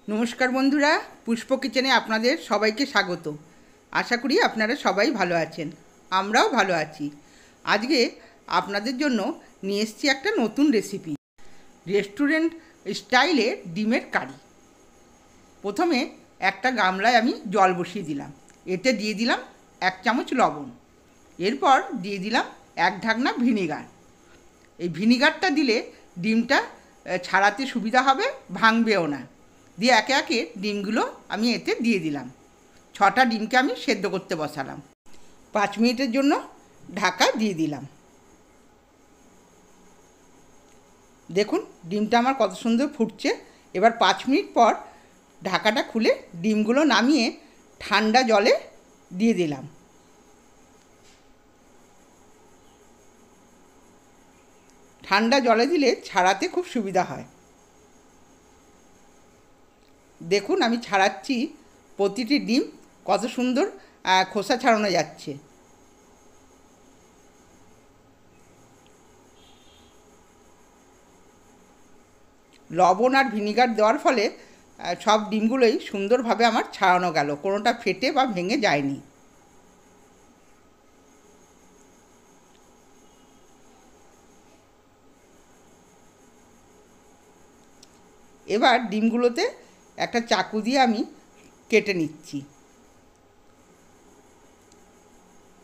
নমস্কার বন্ধুরা, পুষ্প কিচেনে আপনাদের সবাইকে স্বাগত। আশা করি আপনারা সবাই ভালো আছেন, আমরাও ভালো আছি। আজকে আপনাদের জন্য নিয়ে এসেছি একটা নতুন রেসিপি, রেস্টুরেন্ট স্টাইলে ডিমের কারি। প্রথমে একটা গামলায় আমি জল বসিয়ে দিলাম, এতে দিয়ে দিলাম 1 চামচ লবণ, এরপর দিয়ে দিলাম 1 ঢাকনা ভিনিগার। এই ভিনিগারটা দিলে ডিমটা ছাড়াতে সুবিধা হবে, ভাঙবেও না। দিয়ে একে একে ডিমগুলো আমি এতে দিয়ে দিলাম। 6টা ডিমকে আমি সেদ্ধ করতে বসালাম। 5 মিনিটের জন্য ঢাকা দিয়ে দিলাম। দেখুন ডিমটা আমার কত সুন্দর ফুটছে। এবার 5 মিনিট পর ঢাকাটা খুলে ডিমগুলো নামিয়ে ঠান্ডা জলে দিয়ে দিলাম। ঠান্ডা জলে দিলে ছাড়াতে খুব সুবিধা হয়। দেখুন আমি ছাড়াচ্ছি, প্রতিটি ডিম কত সুন্দর খোসা ছাড়ানো যাচ্ছে। লবণ আর ভিনিগার দেওয়ার ফলে সব ডিমগুলোই সুন্দরভাবে আমার ছাড়ানো গেল, কোনোটা ফেটে বা ভেঙে যায়নি। এবার ডিমগুলোতে একটা চাকু দিয়ে আমি কেটে নিচ্ছি।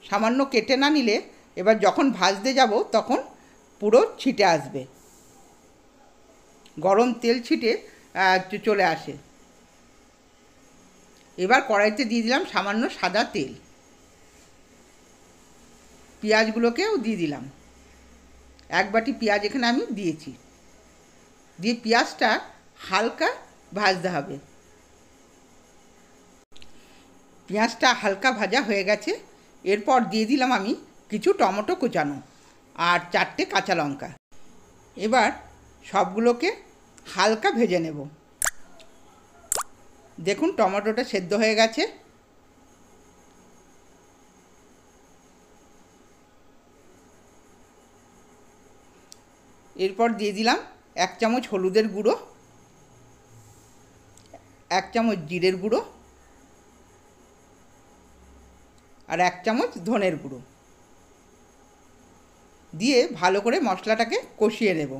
সামান্য কেটে না নিলে এবার যখন ভাজতে যাব তখন পুরো ছিটে আসবে, গরম তেল ছিটে চলে আসে। এবার কড়াইতে দিয়ে দিলাম সামান্য সাদা তেল, পেঁয়াজগুলোকেও দিয়ে দিলাম। 1 বাটি পেঁয়াজ এখানে আমি দিয়েছি। দিয়ে পেঁয়াজটা হালকা ভাজতে হবে। পেঁয়াজটা হালকা ভাজা হয়ে গেছে। এরপর দিয়ে দিলাম আমি কিছু টমেটো কুচানো আর 4টে কাঁচা লঙ্কা। এবার সবগুলোকে হালকা ভেজে নেব। দেখুন টমেটোটা সেদ্ধ হয়ে গেছে। এরপর দিয়ে দিলাম 1 চামচ হলুদের গুঁড়ো, 1 চামচ জিরের গুঁড়ো আর 1 চামচ ধনের গুঁড়ো দিয়ে ভালো করে মশলাটাকে কষিয়ে নেব।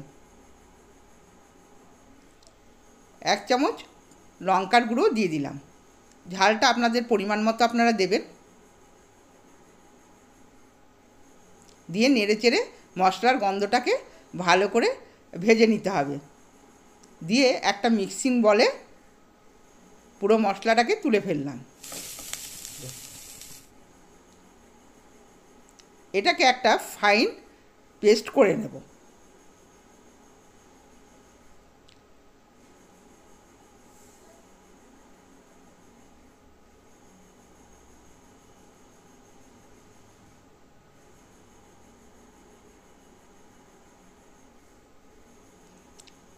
1 চামচ লঙ্কার গুঁড়ো দিয়ে দিলাম। ঝালটা আপনাদের পরিমাণ মতো আপনারা দেবেন। দিয়ে নেড়েচেড়ে মশলার গন্ধটাকে ভালো করে ভেজে নিতে হবে। দিয়ে একটা মিক্সিং বলে পুরো মশলাটাকে তুলে ফেললাম। এটাকে একটা ফাইন পেস্ট করে নেব।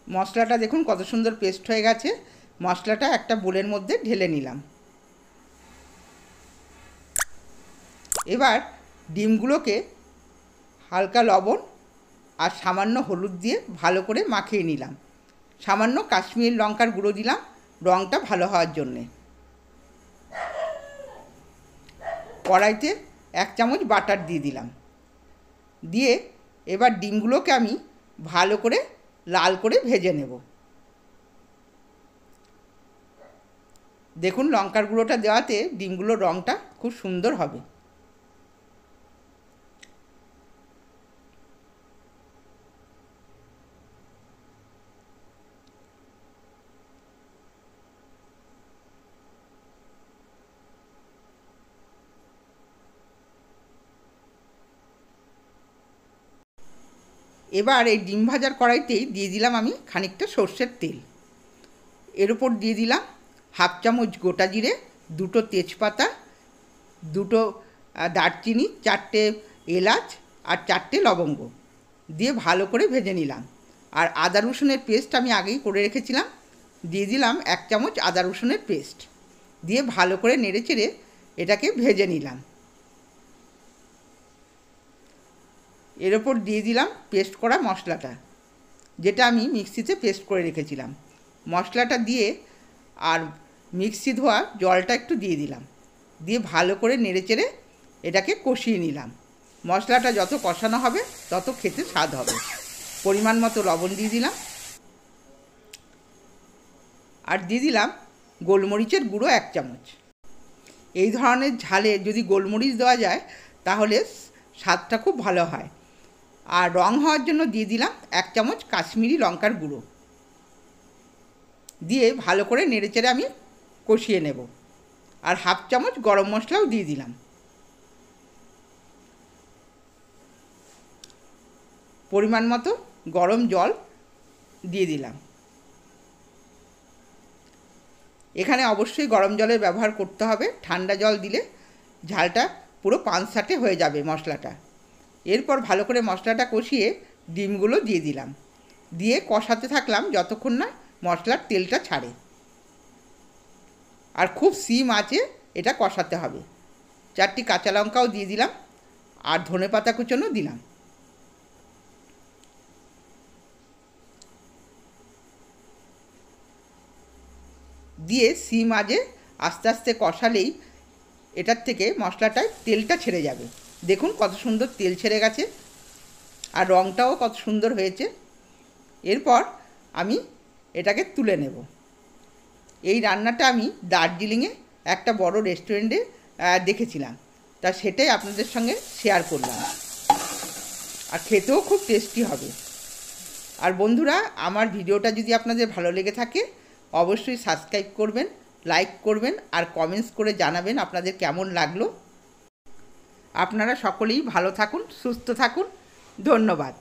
মশলাটা দেখুন কত সুন্দর পেস্ট হয়ে গেছে। মশলাটা একটা বোলের মধ্যে ঢেলে নিলাম। এবার ডিমগুলোকে হালকা লবণ আর সামান্য হলুদ দিয়ে ভালো করে মাখিয়ে নিলাম। সামান্য কাশ্মীরি লঙ্কার গুঁড়ো দিলাম রঙটা ভালো হওয়ার জন্যে। কড়াইতে 1 চামচ বাটার দিয়ে দিলাম। দিয়ে এবার ডিমগুলোকে আমি ভালো করে লাল করে ভেজে নেব। দেখুন লঙ্কার গুঁড়োটা দেওয়াতে ডিমগুলোর রঙটা খুব সুন্দর হবে। এবার এই ডিম ভাজার কড়াইতেই দিয়ে দিলাম আমি খানিকটা সর্ষের তেল। এর উপর দিয়ে দিলাম 1/2 চামচ গোটা জিরে, 2টো তেজপাতা, 2টো দারচিনি, 4টে এলাচ আর 4টে লবঙ্গ দিয়ে ভালো করে ভেজে নিলাম। আর আদা রসুনের পেস্ট আমি আগেই করে রেখেছিলাম, দিয়ে দিলাম 1 চামচ আদা রসুনের পেস্ট। দিয়ে ভালো করে নেড়েচেড়ে এটাকে ভেজে নিলাম। এর ওপর দিয়ে দিলাম পেস্ট করা মশলাটা, যেটা আমি মিক্সিতে পেস্ট করে রেখেছিলাম। মশলাটা দিয়ে আর মিক্সি ধোয়া জলটা একটু দিয়ে দিলাম, দিয়ে ভালো করে নেড়েচেড়ে এটাকে কষিয়ে নিলাম। মশলাটা যত কষানো হবে তত খেতে স্বাদ হবে। পরিমাণ মতো লবণ দিয়ে দিলাম, আর দিয়ে দিলাম গোলমরিচের গুঁড়ো 1 চামচ। এই ধরনের ঝালে যদি গোলমরিচ দেওয়া যায় তাহলে স্বাদটা খুব ভালো হয়। আর রং হওয়ার জন্য দিয়ে দিলাম 1 চামচ কাশ্মীরি লঙ্কার গুঁড়ো, দিয়ে ভালো করে নেড়েচেড়ে আমি কষিয়ে নেব। আর 1/2 চামচ গরম মশলাও দিয়ে দিলাম। পরিমাণ মতো গরম জল দিয়ে দিলাম। এখানে অবশ্যই গরম জলের ব্যবহার করতে হবে, ঠান্ডা জল দিলে ঝালটা পুরো পানসাটে হয়ে যাবে মশলাটা। এরপর ভালো করে মশলাটা কষিয়ে ডিমগুলো দিয়ে দিলাম, দিয়ে কষাতে থাকলাম যতক্ষণ না মশলার তেলটা ছাড়ে। আর খুব সিম আঁচে এটা কষাতে হবে। 4টি কাঁচা লঙ্কাও দিয়ে দিলাম, আর ধনেপাতা কুচোনো দিলাম। দিয়ে সিম আঁচে আস্তে আস্তে কষালেই এটার থেকে মশলাটায় তেলটা ছেড়ে যাবে। দেখুন কত সুন্দর তেল ছেড়ে গেছে, আর রঙটাও কত সুন্দর হয়েছে। এরপর আমি এটাকে তুলে নেব। এই রান্নাটা আমি দার্জিলিংয়ে একটা বড় রেস্টুরেন্টে দেখেছিলাম, তা সেটাই আপনাদের সঙ্গে শেয়ার করলাম। আর খেতেও খুব টেস্টি হবে। আর বন্ধুরা, আমার ভিডিওটা যদি আপনাদের ভালো লেগে থাকে অবশ্যই সাবস্ক্রাইব করবেন, লাইক করবেন, আর কমেন্টস করে জানাবেন আপনাদের কেমন লাগলো। আপনারা সকলেই ভালো থাকুন, সুস্থ থাকুন। ধন্যবাদ।